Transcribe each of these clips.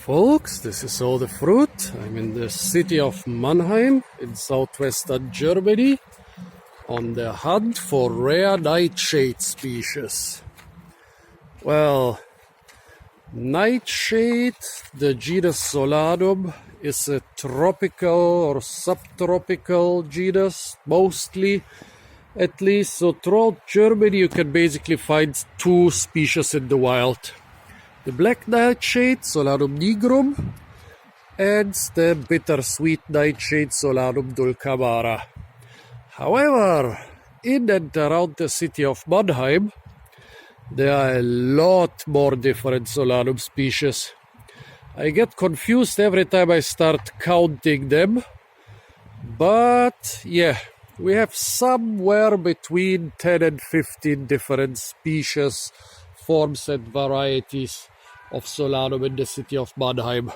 folks, this is all the fruit. I'm in the city of Mannheim in southwestern Germany on the hunt for rare nightshade species. Well, nightshade, the genus Solanum, is a tropical or subtropical genus, mostly at least. So throughout Germany you can basically find two species in the wild. The black nightshade, Solanum nigrum, and the bittersweet nightshade, Solanum dulcamara. However, in and around the city of Mannheim, there are a lot more different Solanum species. I get confused every time I start counting them, but yeah, we have somewhere between 10 and 15 different species, forms and varieties of Solanum in the city of Mannheim.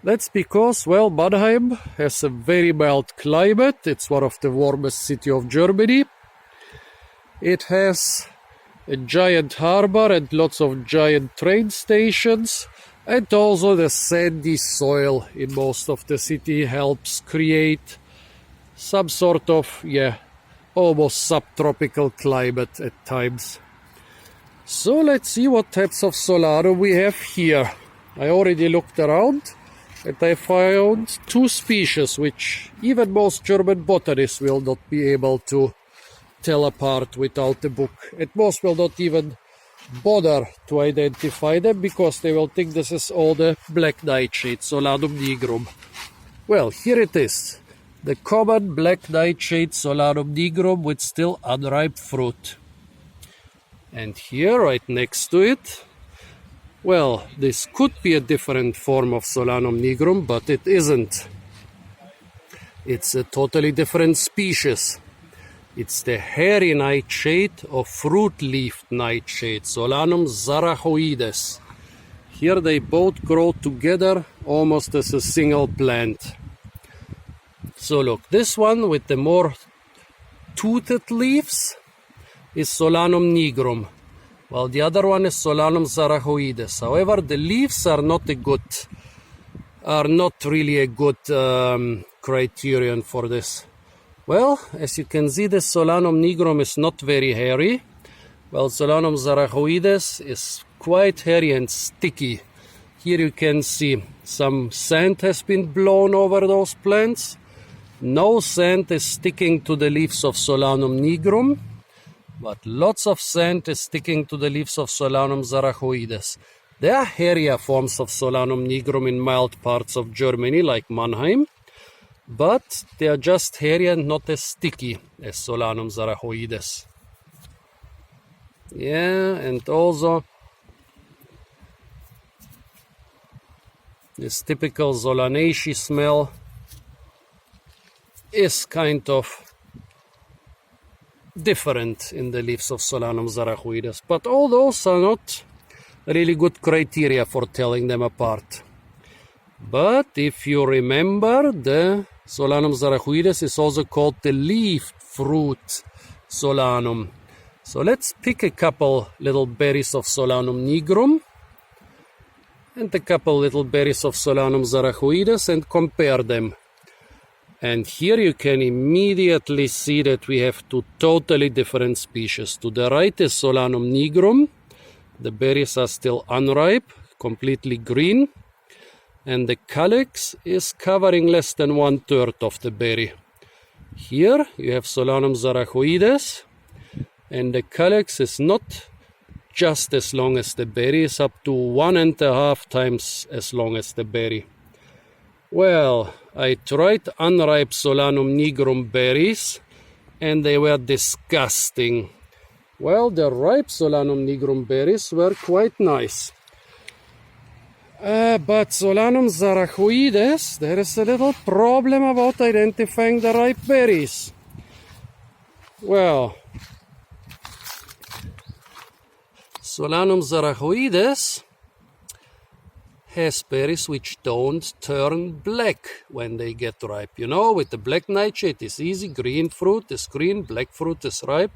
That's because, well, Mannheim has a very mild climate. It's one of the warmest cities of Germany. It has a giant harbor and lots of giant train stations, and also the sandy soil in most of the city helps create some sort of, almost subtropical climate at times. So let's see what types of Solanum we have here. I already looked around and I found two species which even most German botanists will not be able to tell apart without a book. At most will not even bother to identify them because they will think this is all the black nightshade, Solanum nigrum. Well, here it is. The common black nightshade, Solanum nigrum, with still unripe fruit. And here, right next to it, well, this could be a different form of Solanum nigrum, but it isn't. It's a totally different species. It's the hairy nightshade or fruit-leafed nightshade, Solanum sarachoides. Here they both grow together almost as a single plant. So look, this one with the more toothed leaves is Solanum nigrum, while the other one is Solanum sarachoides. However, the leaves are not really a good criterion for this. Well, as you can see, the Solanum nigrum is not very hairy, while Solanum sarachoides is quite hairy and sticky. Here you can see some sand has been blown over those plants. No sand is sticking to the leaves of Solanum nigrum, but lots of sand is sticking to the leaves of Solanum sarachoides. There are hairier forms of Solanum nigrum in mild parts of Germany, like Mannheim, but they are just hairy and not as sticky as Solanum sarachoides. Yeah, and also this typical Solanaceae smell is kind of different in the leaves of Solanum sarachoides, but all those are not really good criteria for telling them apart. But if you remember, the Solanum sarachoides is also called the leafed fruit Solanum. So let's pick a couple little berries of Solanum nigrum and a couple little berries of Solanum sarachoides and compare them. And here you can immediately see that we have two totally different species. To the right is Solanum nigrum. The berries are still unripe, completely green. And the calyx is covering less than 1/3 of the berry. Here you have Solanum sarachoides. And the calyx is not just as long as the berry, it's up to 1.5 times as long as the berry. Well, I tried unripe Solanum nigrum berries and they were disgusting. Well, the ripe Solanum nigrum berries were quite nice. But Solanum sarachoides, there is a little problem about identifying the ripe berries. Well, Solanum sarachoides has berries which don't turn black when they get ripe. You know, with the black nightshade it's easy. Green fruit is green, black fruit is ripe.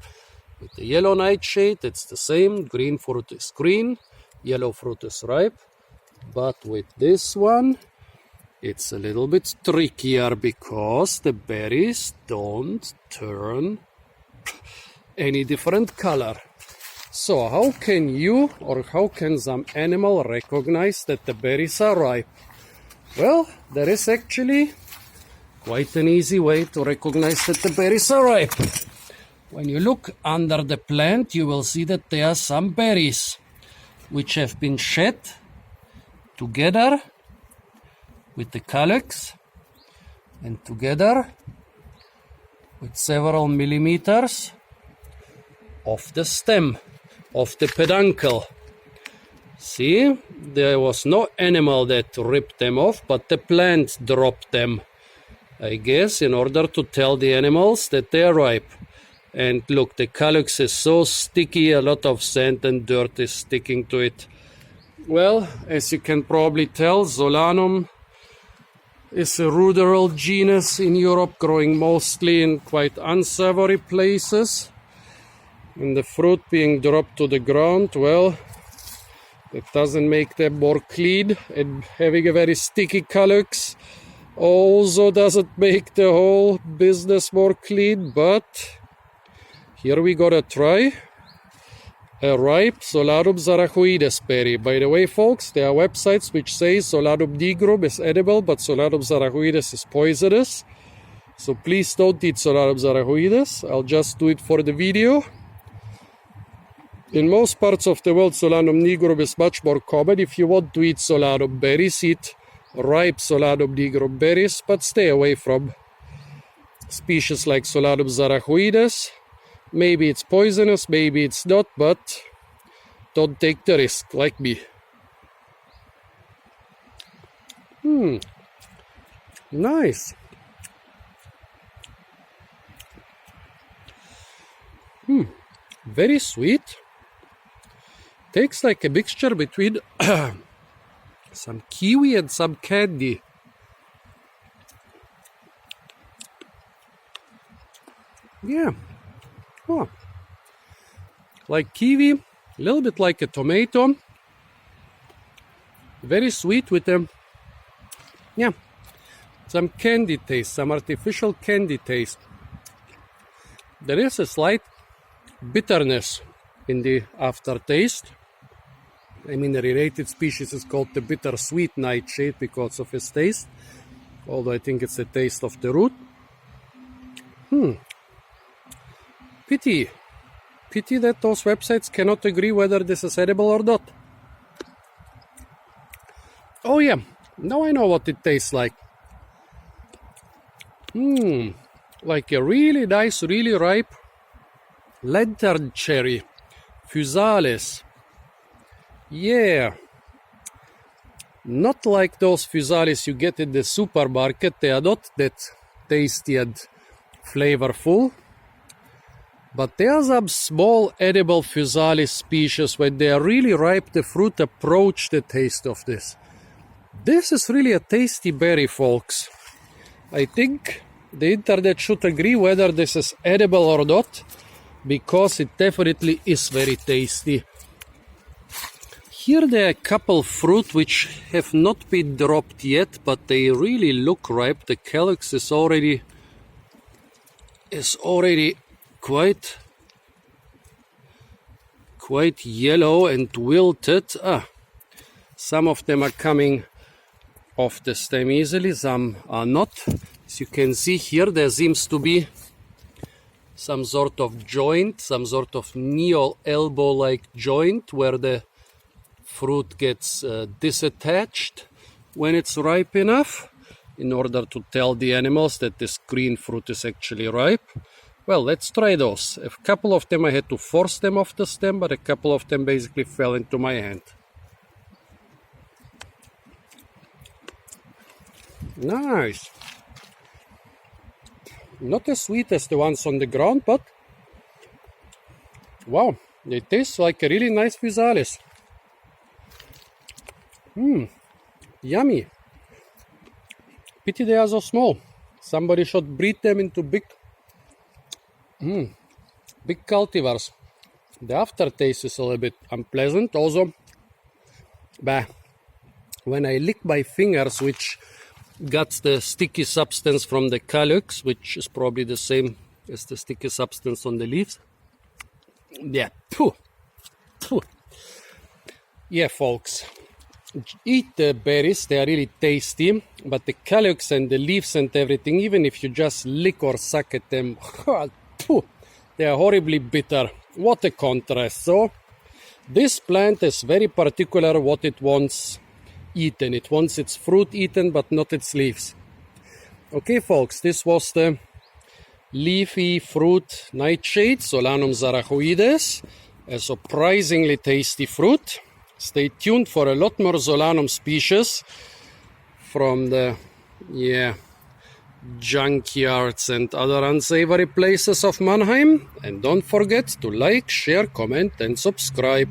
With the yellow nightshade it's the same. Green fruit is green, yellow fruit is ripe. But with this one, it's a little bit trickier because the berries don't turn any different color. So how can you or how can some animal recognize that the berries are ripe? Well, there is actually quite an easy way to recognize that the berries are ripe. When you look under the plant, you will see that there are some berries which have been shed together with the calyx and together with several millimeters of the stem, of the peduncle. See, there was no animal that ripped them off, but the plant dropped them, I guess, in order to tell the animals that they are ripe. And look, the calyx is so sticky, a lot of sand and dirt is sticking to it. Well, as you can probably tell, Solanum is a ruderal genus in Europe, growing mostly in quite unsavory places. And the fruit being dropped to the ground, well, it doesn't make them more clean, and having a very sticky calyx also doesn't make the whole business more clean. But here we gotta try a ripe Solanum sarachoides berry. By the way, folks, there are websites which say Solanum nigrum is edible, but Solanum sarachoides is poisonous. So please don't eat Solanum sarachoides. I'll just do it for the video. In most parts of the world, Solanum nigrum is much more common. If you want to eat Solanum berries, eat ripe Solanum nigrum berries, but stay away from species like Solanum sarachoides. Maybe it's poisonous, maybe it's not, but don't take the risk, like me. Nice. Very sweet. Tastes like a mixture between some kiwi and some candy. Yeah. Oh. Like kiwi, a little bit like a tomato. Very sweet with some candy taste, some artificial candy taste. There is a slight bitterness in the aftertaste. I mean, the related species is called the bittersweet nightshade because of its taste, although I think it's the taste of the root. Pity that those websites cannot agree whether this is edible or not. Oh yeah, now I know what it tastes like. Like a really nice, really ripe lantern cherry, physalis. Yeah, not like those physalis you get in the supermarket. They are not that tasty and flavorful. But there are some small edible physalis species. When they are really ripe, the fruit approach the taste of this. This is really a tasty berry, folks. I think the internet should agree whether this is edible or not, because it definitely is very tasty. Here there are a couple fruit which have not been dropped yet, but they really look ripe. The calyx is already quite yellow and wilted. Some of them are coming off the stem easily, some are not. As you can see here, there seems to be some sort of joint, some sort of neo-elbow-like joint where the fruit gets disattached when it's ripe enough, in order to tell the animals that this green fruit is actually ripe. Well, let's try those. A couple of them I had to force them off the stem, but a couple of them basically fell into my hand. Nice. Not as sweet as the ones on the ground, but wow, they taste like a really nice physalis. Yummy. Pity they are so small. Somebody should breed them into big cultivars. The aftertaste is a little bit unpleasant. Also, when I lick my fingers, which got the sticky substance from the calyx, which is probably the same as the sticky substance on the leaves. Yeah, phew. Phew. Yeah, folks, eat the berries, they are really tasty, but the calyx and the leaves and everything, even if you just lick or suck at them, phew, they are horribly bitter. What a contrast. So this plant is very particular what it wants eaten. It wants its fruit eaten, but not its leaves. Okay, folks, this was the leafy fruit nightshade, Solanum sarachoides, a surprisingly tasty fruit. Stay tuned for a lot more Solanum species from the, junkyards and other unsavory places of Mannheim. And don't forget to like, share, comment, and subscribe.